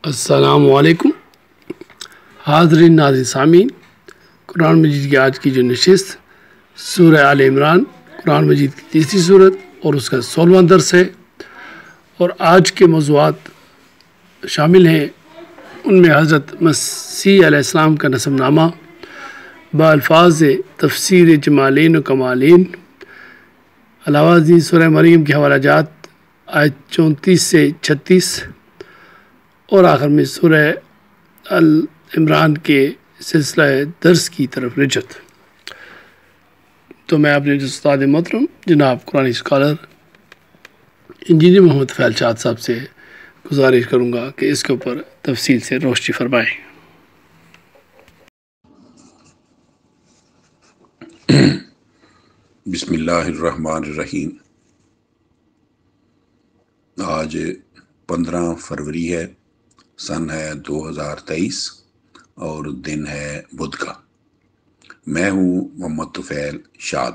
السلام علیکم حاضرین ناظرین سامعین، قرآن مجید کی آج کی جو نشست سورہ آل عمران قرآن مجید کی تیسری صورت اور اس کا 16واں درس ہے، اور آج کے موضوعات شامل ہیں ان میں حضرت مسیح علیہ السلام کا نسب نامہ بالفاظ تفسیر جمالین و کمالین، علاوہ ازیں سورہ مریم کے حوالہ جات آیت 34 سے 36، اور آخر میں سورہ عمران کے سلسلہ درس کی طرف رجعت۔ تو میں اپنے جو استاد محترم جناب قرآن اسکالر انجینئر محمد فیل شاد صاحب سے گزارش کروں گا کہ اس کے اوپر تفصیل سے روشنی فرمائیں۔ بسم اللہ الرحمن الرحیم۔ آج 15 فروری ہے، سن ہے 2023 اور دن ہے بدھ کا۔ میں ہوں محمد طفیل شاد۔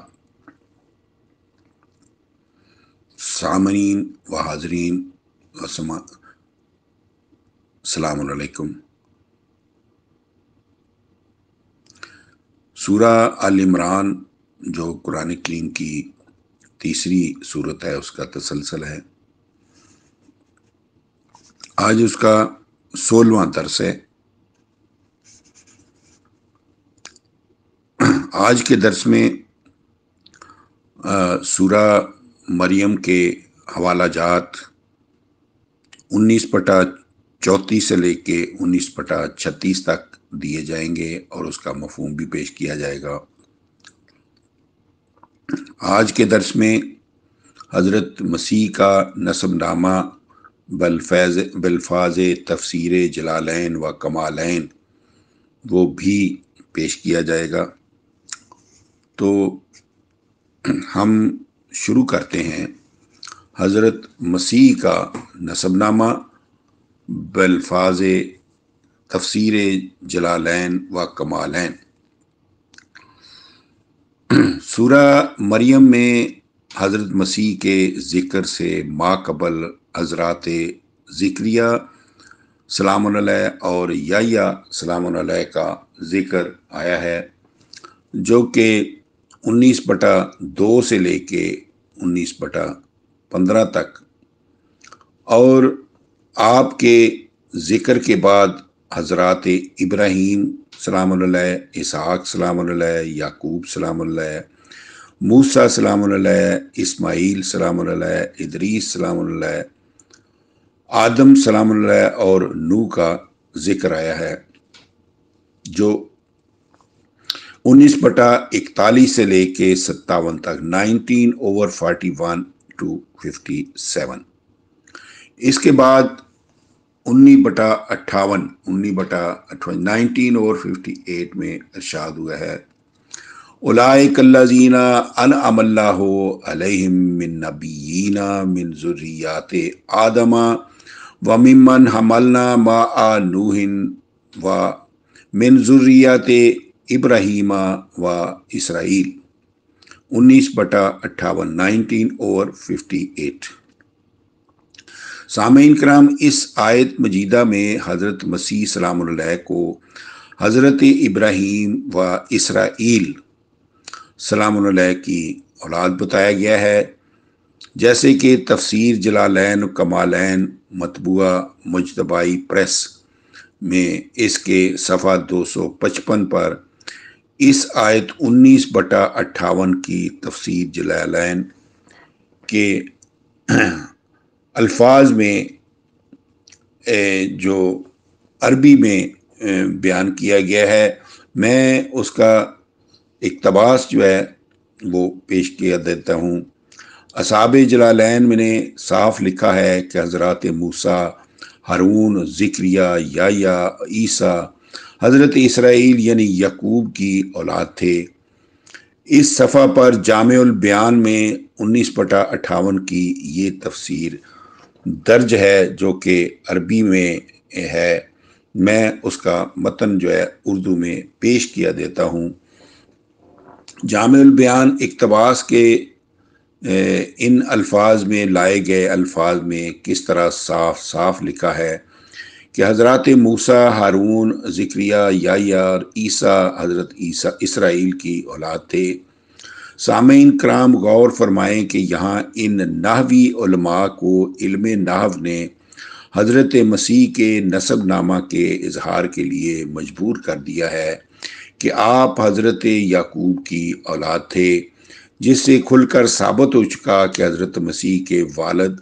سامعین و حاضرین السلام علیکم۔ سورہ آل عمران جو قرآن کریم کی تیسری صورت ہے، اس کا تسلسل ہے۔ آج اس کا 16واں درس ہے۔ آج کے درس میں سورہ مریم کے حوالہ جات 19/34 سے لے کے 19/36 تک دیے جائیں گے اور اس کا مفہوم بھی پیش کیا جائے گا۔ آج کے درس میں حضرت مسیح کا نسب نامہ بالفاظ تفسیر جلالین و کمالین وہ بھی پیش کیا جائے گا۔ تو ہم شروع کرتے ہیں حضرت مسیح کا نسب نامہ بالفاظ تفسیر جلالین و کمالین۔ سورہ مریم میں حضرت مسیح کے ذکر سے ماقبل حضرات زکریا سلام علیہ اور یحییٰ سلام علیہ کا ذکر آیا ہے، جو کہ 19/2 سے لے کے 19/15 تک، اور آپ کے ذکر کے بعد حضرات ابراہیم سلام علیہ، اسحاق سلام علیہ، یعقوب سلام علیہ، موسیٰ سلام علیہ، اسماعیل سلام علیہ، ادریس سلام علیہ، آدم سلام علیہ اور نوح کا ذکر آیا ہے، جو 19/41 سے لے کے 57 تک، 19/41 to 57۔ اس کے بعد 19/58 19/58 میں ارشاد ہوا ہے، اولئک الذین انعم اللہ علیہم من نبیین من ذریات آدم وممن حملنا مع نوح ومن ذریات ابراہیم و اسرائیل۔ 19/58 19/58۔ سامعین کرام، اس آیت مجیدہ میں حضرت مسیح سلام علیہ کو حضرت ابراہیم و اسرائیل سلام علیہ کی اولاد بتایا گیا ہے، جیسے کہ تفسیر جلالین و کمالین مطبوعہ مجتبائی پریس میں اس کے صفحہ 255 پر اس آیت 19/58 کی تفسیر جلالین کے الفاظ میں جو عربی میں بیان کیا گیا ہے، میں اس کا اقتباس جو ہے وہ پیش کیا دیتا ہوں۔ اصحاب جلالین میں نے صاف لکھا ہے کہ حضرات موسیٰ، ہارون، زکریا، یحییٰ، عیسیٰ حضرت اسرائیل یعنی یعقوب کی اولاد تھے۔ اس صفحہ پر جامع البیان میں 19/58 کی یہ تفسیر درج ہے، جو کہ عربی میں ہے۔ میں اس کا متن جو ہے اردو میں پیش کیا دیتا ہوں۔ جامع البیان اقتباس کے ان الفاظ میں لائے گئے الفاظ میں کس طرح صاف صاف لکھا ہے کہ حضرات موسیٰ، ہارون، ذکریہ، یحییٰ اور عیسیٰ حضرت عیسیٰ اسرائیل کی اولاد تھے۔ سامعین کرام غور فرمائیں کہ یہاں ان نحوی علماء کو علم نحو نے حضرت مسیح کے نسب نامہ کے اظہار کے لیے مجبور کر دیا ہے کہ آپ حضرت یعقوب کی اولاد تھے، جس سے کھل کر ثابت ہو چکا کہ حضرت مسیح کے والد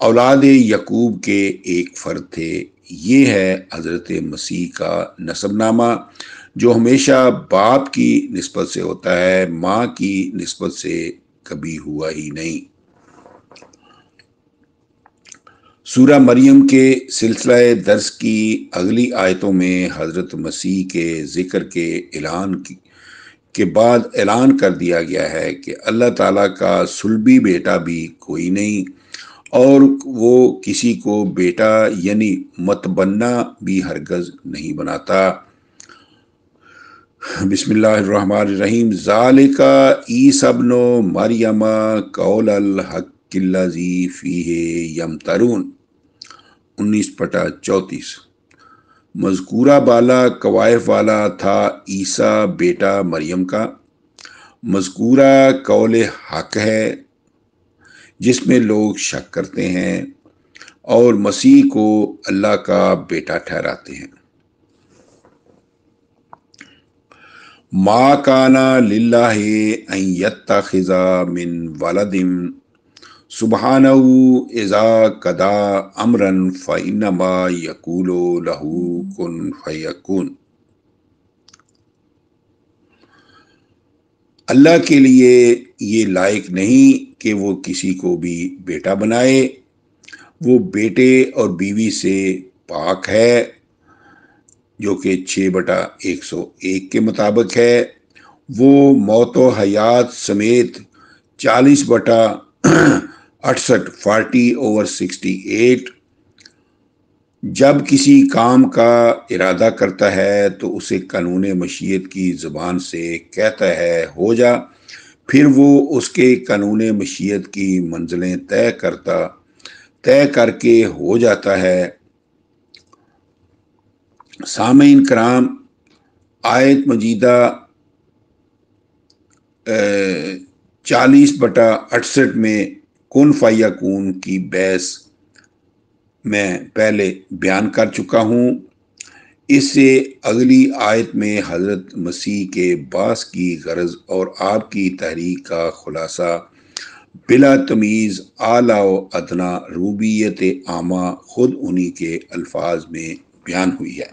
اولاد یعقوب کے ایک فرد تھے۔ یہ ہے حضرت مسیح کا نسب نامہ، جو ہمیشہ باپ کی نسبت سے ہوتا ہے، ماں کی نسبت سے کبھی ہوا ہی نہیں۔ سورہ مریم کے سلسلہ درس کی اگلی آیتوں میں حضرت مسیح کے ذکر کے کے بعد اعلان کر دیا گیا ہے کہ اللہ تعالیٰ کا صلبی بیٹا بھی کوئی نہیں، اور وہ کسی کو بیٹا یعنی متبنہ بھی ہرگز نہیں بناتا۔ بسم اللہ الرحمن الرحیم۔ ذالک عیسی ابن مریم قول الحق الذی فیہ یمترون، 19/34۔ مذکورہ بالا قوائف والا تھا عیسیٰ بیٹا مریم کا۔ مذکورہ قول حق ہے جس میں لوگ شک کرتے ہیں اور مسیح کو اللہ کا بیٹا ٹھہراتے ہیں۔ ما کان للہ ان یتخذ من ولد سبحانہ اذا قضى امرا فانما یقول لہ کن فیکون۔ اللہ کے لیے یہ لائق نہیں کہ وہ کسی کو بھی بیٹا بنائے، وہ بیٹے اور بیوی سے پاک ہے، جو کہ 6/101 کے مطابق ہے۔ وہ موت و حیات سمیت 40/68 40/68 جب کسی کام کا ارادہ کرتا ہے تو اسے قانون مشیت کی زبان سے کہتا ہے ہو جا، پھر وہ اس کے قانون مشیت کی منزلیں طے کر کے ہو جاتا ہے۔ سامعین کرام، آیت مجیدہ 40/68 میں کن فیکون کی بحث میں پہلے بیان کر چکا ہوں۔ اس سے اگلی آیت میں حضرت مسیح کے بعث کی غرض اور آپ کی تحریک کا خلاصہ بلا تمیز اعلیٰ و ادنیٰ ربوبیت عامہ خود انہی کے الفاظ میں بیان ہوئی ہے۔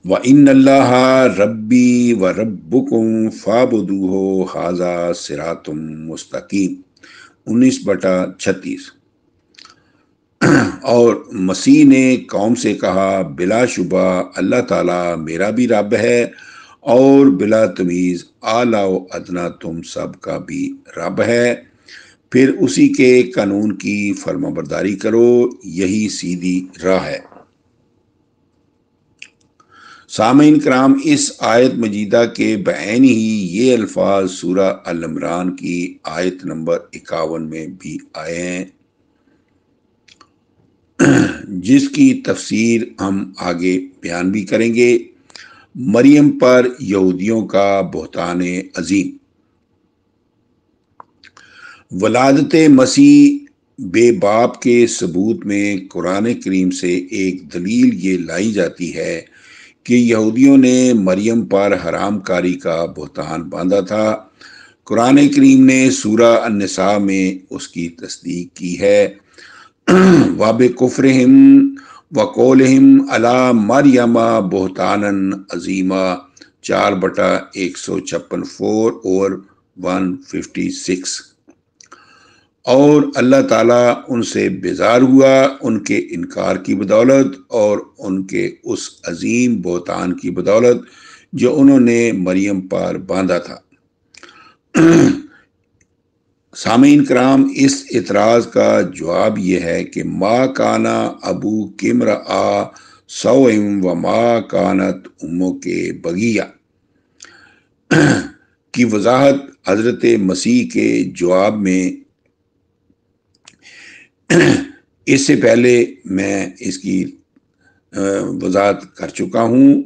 وَإِنَّ اللَّهَ رَبِّي وَرَبُّكُمْ فَاعْبُدُوهُ هَذَا صِرَاطٌ مُسْتَقِيمٌ، 19/36۔ اور مسیح نے قوم سے کہا بلا شبہ اللہ تعالیٰ میرا بھی رب ہے اور بلا تمیز اعلیٰ و ادنیٰ تم سب کا بھی رب ہے، پھر اسی کے قانون کی فرما برداری کرو، یہی سیدھی راہ ہے۔ سامعین کرام، اس آیت مجیدہ کے بعین ہی یہ الفاظ سورہ ال-عمران کی آیت نمبر 51 میں بھی آئے ہیں، جس کی تفسیر ہم آگے بیان بھی کریں گے۔ مریم پر یہودیوں کا بہتان عظیم۔ ولادت مسیح بے باپ کے ثبوت میں قرآن کریم سے ایک دلیل یہ لائی جاتی ہے کہ یہودیوں نے مریم پر حرام کاری کا بہتان باندھا تھا۔ قرآن کریم نے سورہ النساء میں اس کی تصدیق کی ہے۔ وَبِكُفْرِهِمْ وَقَوْلِهِمْ عَلَى مَرْيَمَ بُهْتَانًا عَظِيمًا، 4/156 اور 156۔ اور اللہ تعالیٰ ان سے بیزار ہوا ان کے انکار کی بدولت اور ان کے اس عظیم بہتان کی بدولت جو انہوں نے مریم پر باندھا تھا۔ سامعین کرام، اس اعتراض کا جواب یہ ہے کہ ما کانا ابوک امرأ سوء وما کانت امک بغیہ کی وضاحت حضرت مسیح کے جواب میں اس سے پہلے میں اس کی وضاحت کر چکا ہوں۔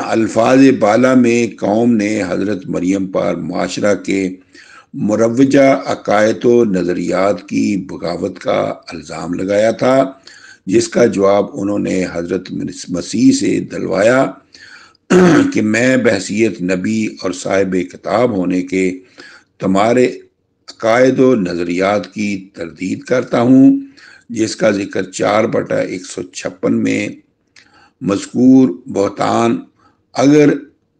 الفاظ بالا میں قوم نے حضرت مریم پر معاشرہ کے مروجہ عقائد و نظریات کی بغاوت کا الزام لگایا تھا، جس کا جواب انہوں نے حضرت مسیح سے دلوایا کہ میں بحیثیت نبی اور صاحب کتاب ہونے کے تمہارے عقائد و نظریات کی تردید کرتا ہوں، جس کا ذکر 4/156 میں مذکور بہتان اگر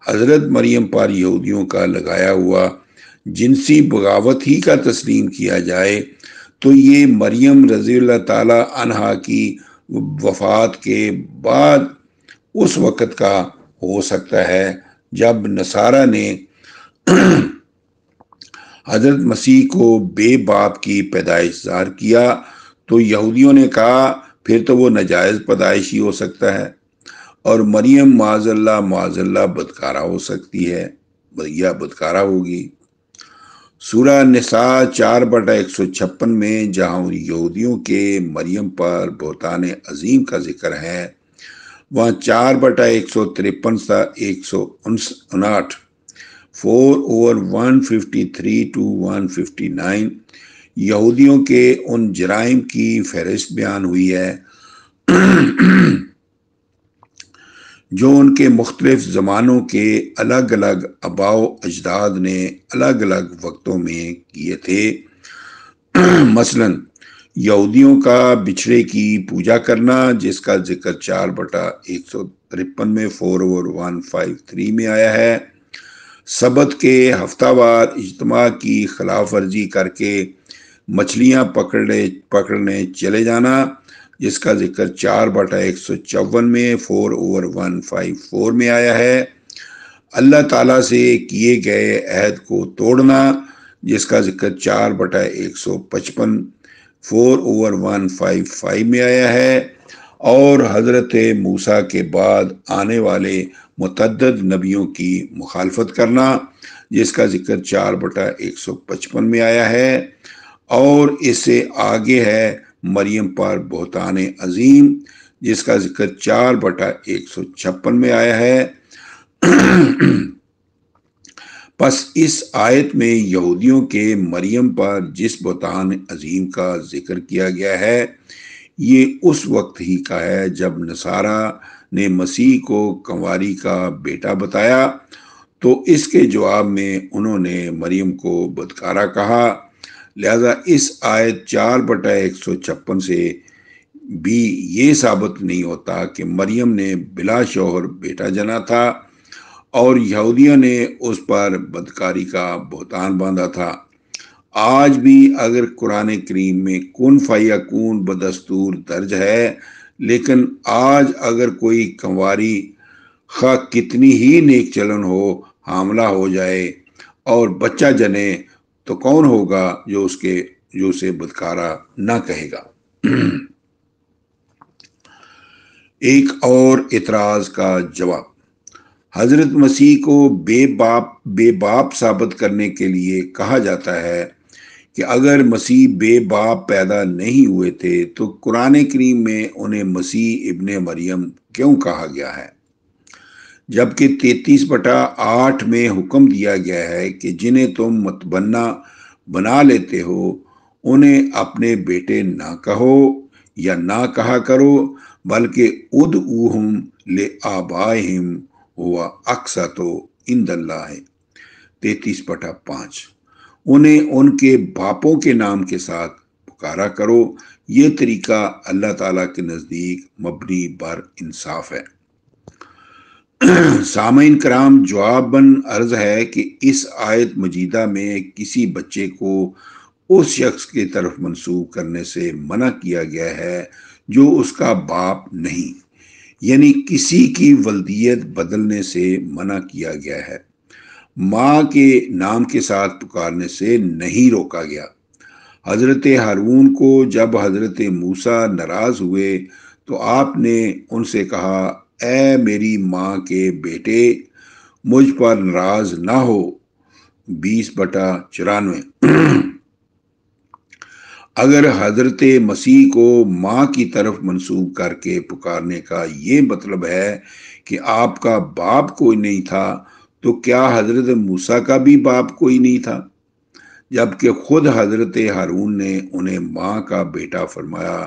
حضرت مریم پر یہودیوں کا لگایا ہوا جنسی بغاوت ہی کا تسلیم کیا جائے تو یہ مریم رضی اللہ تعالی عنہا کی وفات کے بعد اس وقت کا ہو سکتا ہے جب نصارہ نے حضرت مسیح کو بے باپ کی پیدائش ظاہر کیا تو یہودیوں نے کہا پھر تو وہ ناجائز پیدائش ہی ہو سکتا ہے، اور مریم معاذ اللہ بدکارہ ہو سکتی ہے یا بدکارہ ہوگی۔ سورہ نساء 4/156 میں جہاں یہودیوں کے مریم پر بہتان عظیم کا ذکر ہے، وہاں 4/153 تا 159 4/153 to 159 یہودیوں کے ان جرائم کی فہرست بیان ہوئی ہے جو ان کے مختلف زمانوں کے الگ الگ آباء و اجداد نے الگ الگ وقتوں میں کیے تھے۔ مثلا یہودیوں کا بچھڑے کی پوجا کرنا، جس کا ذکر 4/153 میں 4/153 میں آیا ہے، سبت کے ہفتہ وار اجتماع کی خلاف ورزی کر کے مچھلیاں پکڑنے چلے جانا، جس کا ذکر 4/154 میں 4/154 میں آیا ہے، اللہ تعالیٰ سے کیے گئے عہد کو توڑنا، جس کا ذکر 4/155 4/155 میں آیا ہے، اور حضرت موسیٰ کے بعد آنے والے متعدد نبیوں کی مخالفت کرنا، جس کا ذکر 4/155 میں آیا ہے، اور اس سے آگے ہے مریم پر بہتان عظیم، جس کا ذکر 4/156 میں آیا ہے۔ پس اس آیت میں یہودیوں کے مریم پر جس بہتان عظیم کا ذکر کیا گیا ہے یہ اس وقت ہی کا ہے جب نصارہ نے مسیح کو کنواری کا بیٹا بتایا، تو اس کے جواب میں انہوں نے مریم کو بدکارہ کہا۔ لہذا اس آیت 4/156 سے بھی یہ ثابت نہیں ہوتا کہ مریم نے بلا شوہر بیٹا جنا تھا اور یہودیوں نے اس پر بدکاری کا بہتان باندھا تھا۔ آج بھی اگر قرآن کریم میں کن فیکون بدستور درج ہے، لیکن آج اگر کوئی کنواری خواہ کتنی ہی نیک چلن ہو حاملہ ہو جائے اور بچہ جنے تو کون ہوگا جو اسے بدکارہ نہ کہے گا۔ ایک اور اعتراض کا جواب، حضرت مسیح کو بے باپ ثابت کرنے کے لیے کہا جاتا ہے کہ اگر مسیح بے باپ پیدا نہیں ہوئے تھے تو قرآن کریم میں انہیں مسیح ابن مریم کیوں کہا گیا ہے، جبکہ 33/8 میں حکم دیا گیا ہے کہ جنہیں تم متبنہ بنا لیتے ہو انہیں اپنے بیٹے نہ کہو یا نہ کہا کرو، بلکہ ادعوہم لآبائہم ہوا اقسط عند اللہ 33/5 انہیں ان کے باپوں کے نام کے ساتھ پکارا کرو، یہ طریقہ اللہ تعالیٰ کے نزدیک مبنی بر انصاف ہے۔ سامعین کرام، جواباً عرض ہے کہ اس آیت مجیدہ میں کسی بچے کو اس شخص کی طرف منسوب کرنے سے منع کیا گیا ہے جو اس کا باپ نہیں، یعنی کسی کی ولدیت بدلنے سے منع کیا گیا ہے، ماں کے نام کے ساتھ پکارنے سے نہیں روکا گیا۔ حضرت ہارون کو جب حضرت موسیٰ ناراض ہوئے تو آپ نے ان سے کہا، اے میری ماں کے بیٹے مجھ پر ناراض نہ ہو، 20/94۔ اگر حضرت مسیح کو ماں کی طرف منسوب کر کے پکارنے کا یہ مطلب ہے کہ آپ کا باپ کوئی نہیں تھا، تو کیا حضرت موسیٰ کا بھی باپ کوئی نہیں تھا؟ جبکہ خود حضرت ہارون نے انہیں ماں کا بیٹا فرمایا،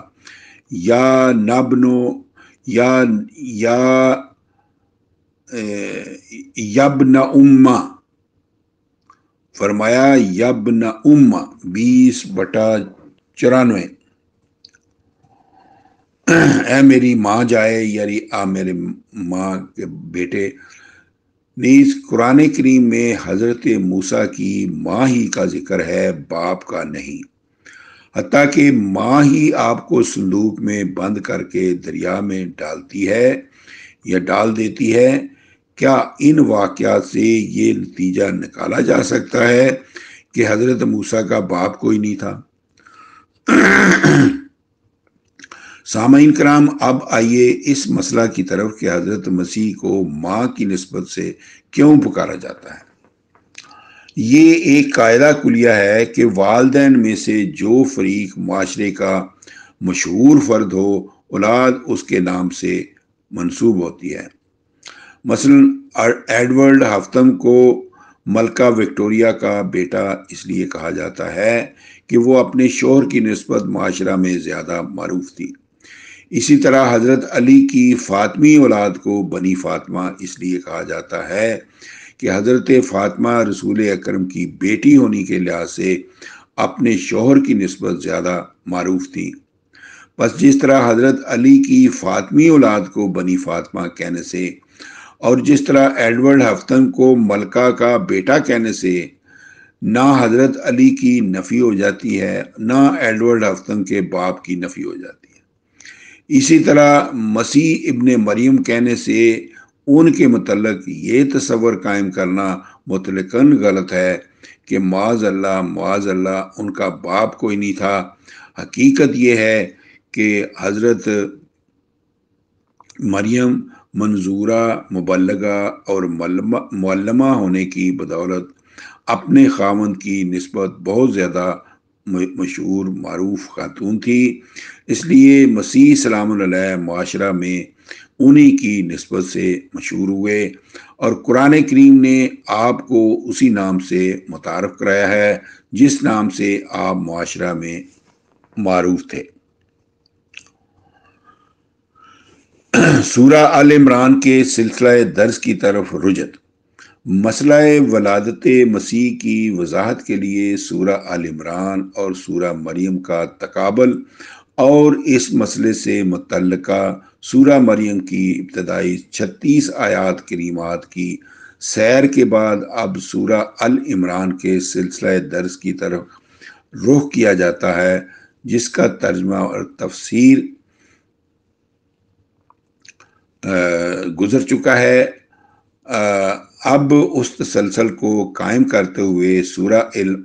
یا نبنو یا یا یبن امہ، فرمایا یبن امہ 20/94، اے میری ماں جائے، یعنی آ میرے ماں کے بیٹے۔ نیز قرآن کریم میں حضرت موسیٰ کی ماں ہی کا ذکر ہے، باپ کا نہیں، حتیٰ کہ ماں ہی آپ کو صندوق میں بند کر کے دریا میں ڈالتی ہے یا ڈال دیتی ہے۔ کیا ان واقعات سے یہ نتیجہ نکالا جا سکتا ہے کہ حضرت موسیٰ کا باپ کوئی نہیں تھا؟ سامعین کرام، اب آئیے اس مسئلہ کی طرف کہ حضرت مسیح کو ماں کی نسبت سے کیوں پکارا جاتا ہے۔ یہ ایک قاعدہ کلیہ ہے کہ والدین میں سے جو فریق معاشرے کا مشہور فرد ہو، اولاد اس کے نام سے منسوب ہوتی ہے۔ مثلا ایڈورڈ ہفتم کو ملکہ وکٹوریہ کا بیٹا اس لیے کہا جاتا ہے کہ وہ اپنے شوہر کی نسبت معاشرہ میں زیادہ معروف تھی۔ اسی طرح حضرت علی کی فاطمی اولاد کو بنی فاطمہ اس لیے کہا جاتا ہے کہ حضرت فاطمہ رسول اکرم کی بیٹی ہونے کے لحاظ سے اپنے شوہر کی نسبت زیادہ معروف تھی۔ بس جس طرح حضرت علی کی فاطمی اولاد کو بنی فاطمہ کہنے سے اور جس طرح ایڈورڈ ہفتن کو ملکہ کا بیٹا کہنے سے نہ حضرت علی کی نفی ہو جاتی ہے، نہ ایڈورڈ ہفتن کے باپ کی نفی ہو جاتی ہے، اسی طرح مسیح ابن مریم کہنے سے ان کے متعلق یہ تصور قائم کرنا مطلقاً غلط ہے کہ معاذ اللہ ان کا باپ کوئی نہیں تھا۔ حقیقت یہ ہے کہ حضرت مریم منظورہ، مبلغہ اور معلمہ ہونے کی بدولت اپنے خاوند کی نسبت بہت زیادہ مشہور معروف خاتون تھی، اس لیے مسیح سلام علیہ معاشرہ میں انہی کی نسبت سے مشہور ہوئے، اور قرآن کریم نے آپ کو اسی نام سے متعارف کرایا ہے جس نام سے آپ معاشرہ میں معروف تھے۔ سورہ آل عمران کے سلسلہ درس کی طرف رجعت۔ مسئلہ ولادت مسیح کی وضاحت کے لیے سورہ آل عمران اور سورہ مریم کا تقابل اور اس مسئلے سے متعلقہ سورہ مریم کی ابتدائی 36 آیات کریمات کی سیر کے بعد اب سورہ آل عمران کے سلسلہ درس کی طرف رخ کیا جاتا ہے، جس کا ترجمہ اور تفسیر گزر چکا ہے۔ اب اس تسلسل کو قائم کرتے ہوئے سورہ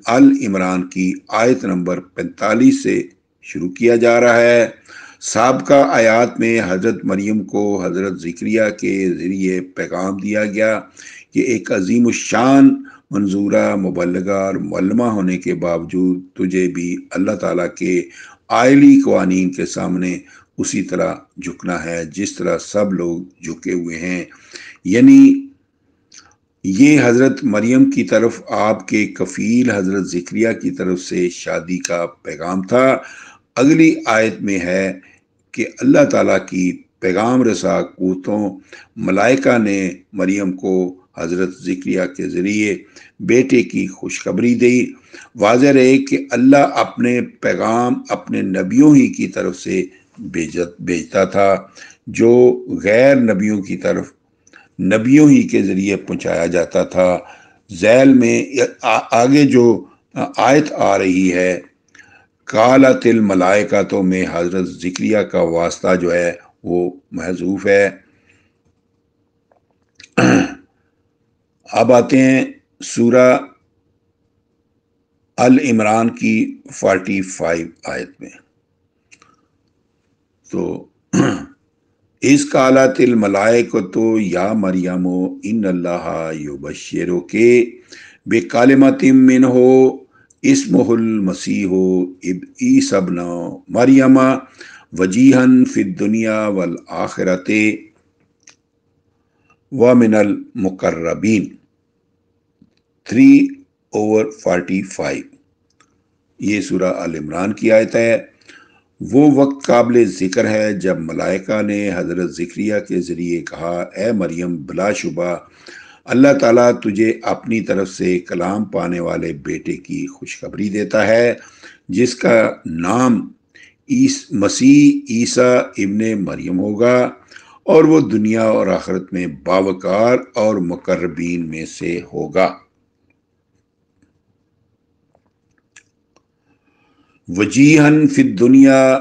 آل عمران کی آیت نمبر 45 سے شروع کیا جا رہا ہے۔ سابقہ آیات میں حضرت مریم کو حضرت زکریا کے ذریعے پیغام دیا گیا کہ ایک عظیم الشان منظورہ، مبلغہ اور معلمہ ہونے کے باوجود تجھے بھی اللہ تعالیٰ کے آئلی قوانین کے سامنے اسی طرح جھکنا ہے جس طرح سب لوگ جھکے ہوئے ہیں۔ یعنی یہ حضرت مریم کی طرف آپ کے کفیل حضرت زکریا کی طرف سے شادی کا پیغام تھا۔ اگلی آیت میں ہے کہ اللہ تعالیٰ کی پیغام رسا قوتوں ملائکہ نے مریم کو حضرت زکریا کے ذریعے بیٹے کی خوشخبری دی۔ واضح رہے کہ اللہ اپنے پیغام اپنے نبیوں ہی کی طرف سے بھیجتا تھا، جو غیر نبیوں کی طرف نبیوں ہی کے ذریعے پہنچایا جاتا تھا۔ ذیل میں آگے جو آیت آ رہی ہے قالت الملائکہ میں حضرت زکریا کا واسطہ جو ہے وہ محذوف ہے۔ اب آتے ہیں سورہ آل عمران کی 45 آیت میں۔ تو اس قالت الملائکۃ یا مریم ان اللہ یبشرک بکلمۃ منہ اسمہ المسیح عیسی ابن مریم وجیہن فی الدنیا والآخرۃ ومن المقربین 3/45۔ یہ سورہ آل عمران کی آیت ہے۔ وہ وقت قابل ذکر ہے جب ملائکہ نے حضرت زکریا کے ذریعے کہا، اے مریم، بلا شبہ اللہ تعالیٰ تجھے اپنی طرف سے کلام پانے والے بیٹے کی خوشخبری دیتا ہے جس کا نام مسیح عیسی ابن مریم ہوگا، اور وہ دنیا اور آخرت میں باوقار اور مقربین میں سے ہوگا۔ وجیہن فی الدنیا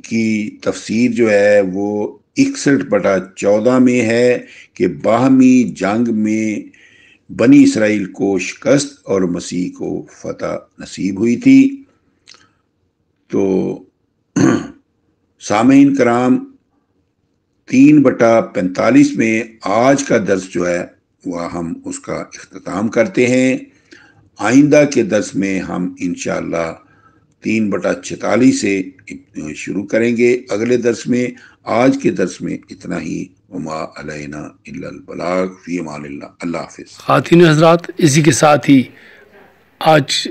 کی تفسیر جو ہے وہ 61/14 میں ہے کہ باہمی جنگ میں بنی اسرائیل کو شکست اور مسیح کو فتح نصیب ہوئی تھی۔ تو سامعین کرام، 3/45 میں آج کا درس جو ہے وہ ہم اس کا اختتام کرتے ہیں۔ آئندہ کے درس میں ہم انشاءاللہ 3/46 سے شروع کریں گے اگلے درس میں۔ آج کے درس میں اتنا ہی۔ وما علینا الا البلاغ۔ فی امان اللہ۔ اللہ حافظ۔ خواتین حضرات، اسی کے ساتھ ہی آج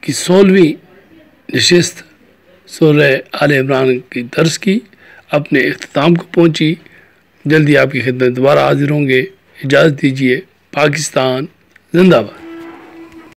کی 16ویں نشست سورہ آل عمران کی درس کی اپنے اختتام کو پہنچی۔ جلدی آپ کی خدمت دوبارہ حاضر ہوں گے۔ اجازت دیجیے۔ پاکستان زندہ باد۔